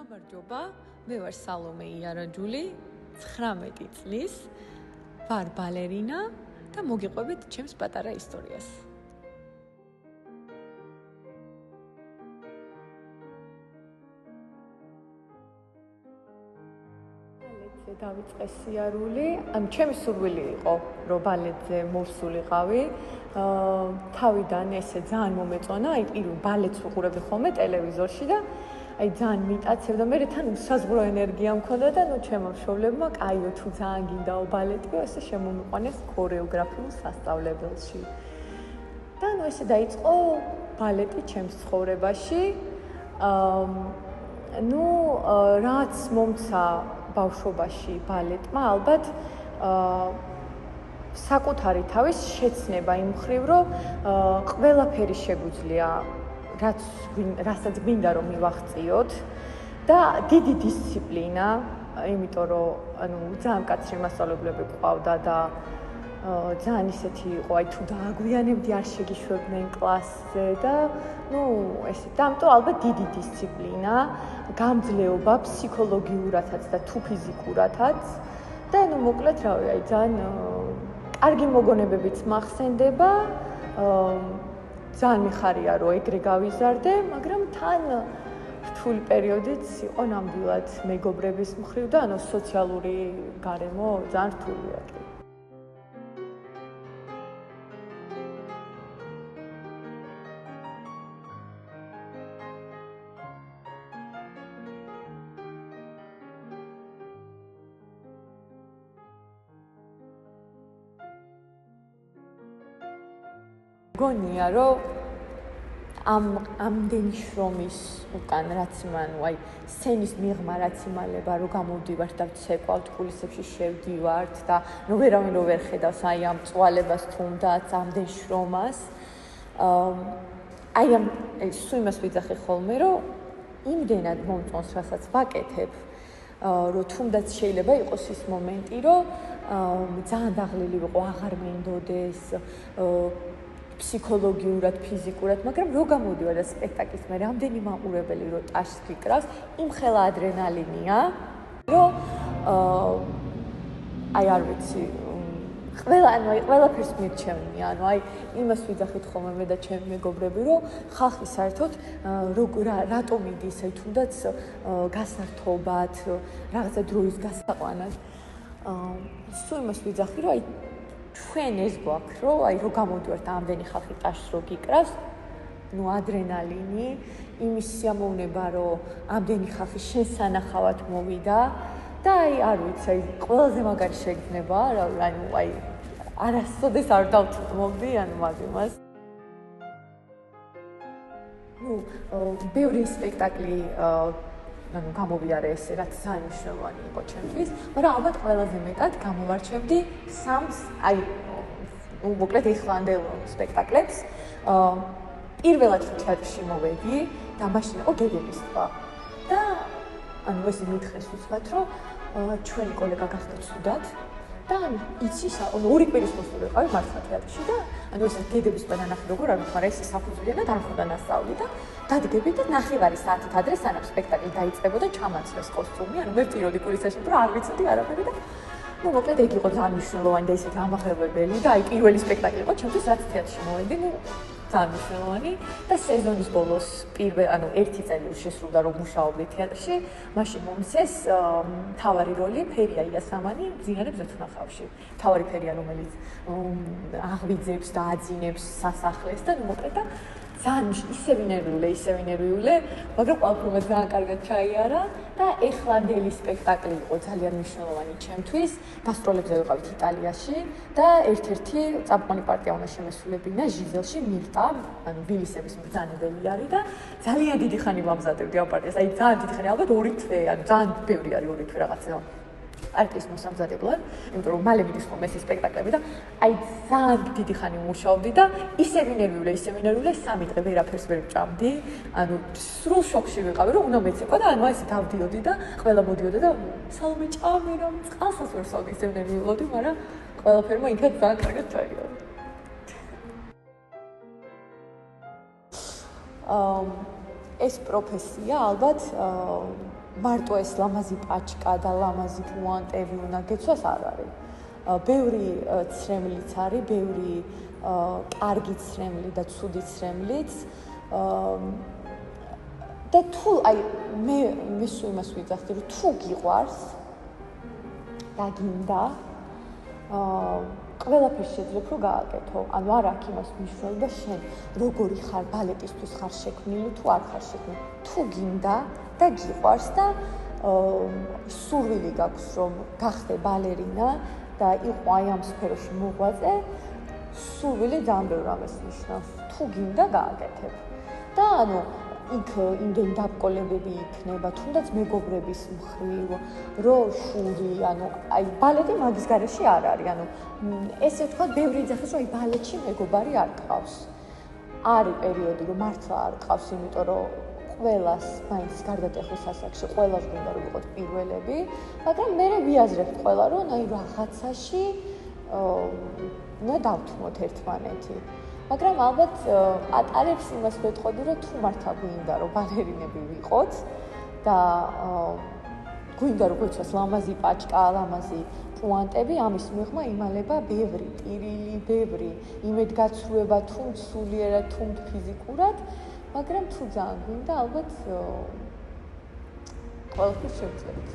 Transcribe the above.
გამარჯობა, მე ვარ სალომე იარაჯული, 19 წლის, ვარ ბალერინა და მოგიყვებით ჩემს პატარა ისტორიას. ბალეტზე დავიწყე სიარული, ჩემი სურვილი იყო, რომ ბალეტზე მოვსულიყავი. თავიდან ესე ძალიან მომეწონა, პირველ ბალეტს ვუყურებდი ხოლმე ტელევიზორში და ძალიან მიტაცებდა, მე თან უსაზღვრო ენერგია მქონდა და ჩემო მშობლებმა, კაიო თუ ძალიან გინდაო ბალეტი, ესე შემომიყვანეს ქორეოგრაფიულ სასწავლებელში. და ესე დაიწყო ბალეტი ჩემს ცხოვრებაში. რაც მომცა ბავშვობაში ბალეტმა, ალბათ საკუთარი თავის შეცნება იმ მხრივ, რომ ყველაფერი შეგვიძლია, რასაც გვინდა რომ მივახციოთ და დიდი დისციპლინა, იმიტომ რომ ძალიან მკაცრი მასწავლებლები ყავდა და ძალიან ისეთი იყო, თუ დააგვიანებდი არ შეგიშვებდნენ კლასზე და ესე დამტო ალბათ დიდი დისციპლინა, გამძლეობა ფსიქოლოგიურადაც და თუ ფიზიკურადაც და მოკლედ რავი, ძალიან კარგი მოგონებებიც მახსენდება. ძალიან მიხარია რომ ეგრე გავიზარდე, მაგრამ თან რთული პერიოდიც იყო ნამდვილად მეგობრების მხრივ და სოციალური გარემო ძალიან რთულია კი. გონია რომ ამდენი შრომის უკან რაც მან სცენის მიღმა რაც იმალება რომ გამოვდივართ და ვცეკვავთ კულისებში შევდივართ და ვერავინ ვერ ხედავს ამ წვალებას თუნდაც ამდენ შრომას სულ იმას ვიძახი ხოლმე რომ იმდენად მომწონს რასაც ვაკეთებ რომ თუნდაც შეიძლება იყოს ის მომენტი რომ ძალიან დაღლილი ვიყო აღარ მინდოდეს ფსიქოლოგიურად, ფიზიკურად, მაგრამ რო გამოდივარ და სპექტაკლის მე რამდენი მაყურებელი რო ტაშს ფიქრავს, იმხელა ადრენალინია, რომ არ ვიცი, ყველაფერს მირჩევნია, იმას ვიძახით ხოლმე მე და ჩემი მეგობრები, რომ ხალხი საერთოდ რატომ იდის, თუნდაც გასართობად, რაღაცა დროის გასაყვანად. სულ იმას ვიძახი, რომ ჩვენ ეს გვაქვს, რომ გამოდივართ ამდენი ხალხი ტაშს რო გიკრავს, ადრენალინი, იმის სიამოვნება, რომ ამდენი ხალხი შენ სანახავად მოვიდა და არ ვიცი, ყველაზე მაგარი შეგრძნება, არასოდეს არ დავწმობდი მაგ იმას. ბევრი სპექტაკლი გამოვიარე ესე, რაც ძალიან მნიშვნელოვანი იყო ჩემთვის, მაგრამ ალბათ ყველაზე მეტად გამოვარჩევდი სამს, მოკლედ ეხლანდელ სპექტაკლებს. პირველად თეატრში მოვედი და მაშინ იყო გეგების თვა. და ესე მითხეს უცბად, რომ ჩვენი კოლეგა გახდა ცუდად და იცის, ორი კვირის მოსული ვიყავი მართლა თეატრში და ესე გეგების თვა ნახე როგორ არ ვიხარ, ეს საფუძვლია და დამხოდა ნასწავლი და დადგები და ნახევარი საათით ადრე სანამ სპექტაკლი დაიწყებოდა ჩამაცვეს კოსტუმი, მე ვტიროდი კულისებში, რომ არ ვიცოდი არაფერი და მოკლედ ეგ იყო ძალიან მნიშვნელოვანი და ისეთი ამაღლებებელი და პირველი სპექტაკლი იყო ჩემთვის რაც თეატრში მოვედი, ძალიან მნიშვნელოვანი და სეზონის ბოლოს ერთი წელი შესრულდა რომ მუშაობდი თეატრში, მაშინ მომცეს მთავარი როლი ფერია იასამანი მძინარე ბზეთუნახავში. მთავარი ფერია რომელიც აღვიძებს და აძინებს სასახლეს და მოკლედ და ძალიან ისევ ინერვიულე, მაგრამ ყველაფერმა ძალიან კარგად ჩაიარა და ეხლანდელი სპექტაკლი იყო ძალიან მნიშვნელოვანი ჩემთვის. გასტროლებზე ვიყავით იტალიაში და ერთ-ერთი წამყვანი პარტია უნდა შემესრულებინა ჟიზელში მირტა, ვილისების მბრძანებელი არის და ძალიან დიდი ხანი ვამზადებდი ამ პარტიას. ძალიან დიდი ხანი, ალბათ 2 თვე, ძალიან ბევრი არის 2 თვე რაღაცა. არტის მოსამზადებლად, იმიტომ რომ მალე მიდის ხოლმე ეს სპექტაკლები და ძალიან დიდი ხანი მუშაობდი და ისევ ინერვიულე, 3 დღე ვერაფერს ვერ ვჭამდი. სრულ შოკში ვიყავი, რომ უნდა მეცეკვა და ესე დავდიოდი და ყველა მოდიოდა და სალომე ჭამე რომ წყალსაც ვერ ვსავდი, ისევ ინერვიულოდი, მაგრამ ყველაფერმა იქაც ძალიან კარგად ჩაიარა. ეს პროფესია ალბათ მარტო ეს ლამაზი პაჭკა და ლამაზი პუანტები უნდა გეცვას არ არის. ბევრი ცრემლიც არის, ბევრი კარგი ცრემლი და ცუდი ცრემლიც. და თუ აი მე სულ იმას ვიძახდი, რომ თუ გიყვარს და გინდა ყველაფერს შეძლებ რომ გააკეთო. ანუ არ აქვს იმას მნიშვნელობა შენ როგორი ხარ ბალეტისთვის ხარ შექმნილი თუ არ ხარ შექმნილი. თუ გინდა და გიყვარს და სურვილი გაქვს რომ გახდე ბალერინა და იყო აი ამ სფეროში მოღვაწე, სურვილი ძალიან ბევრ რამეს ნიშნავს. თუ გინდა გააკეთებ. და ანუ იქ იმდენ დაბკოლებები იქნება, თუნდაც მეგობრების მხრივ, რომ შური, ანუ აი ბალეტი მაგის გარეშე არ არის, ანუ ესე ვთქვა, ბევრი ძახის რომ აი ბალეტში მეგობარი არ ყავს. არის პერიოდი რომ მართლა არ ყავს, იმიტომ რომ ყველას მაინც გარდატეხვის ასაკში ყველას გინდა რომ ვიყოთ პირველები, მაგრამ მე ვიაზრებთ ყველა რომ აი რაღაცაში უნდა დავთმოთ ერთმანეთი. მაგრამ ალბათ ატარებს იმას ვეთყოდი, რომ თუ მართლა გვინდა რომ ბალერინები ვიყოთ და გვინდა რომ გვეცვას ლამაზი პაჭკა, ლამაზი პუანტები, ამის მიღმა იმალება ბევრი ტირილი, ბევრი იმედგაცრუება თუ სულიერად, თუ ფიზიკურად, მაგრამ თუ ძალიან გვინდა, ალბათ ყველაფერს შევძლებთ.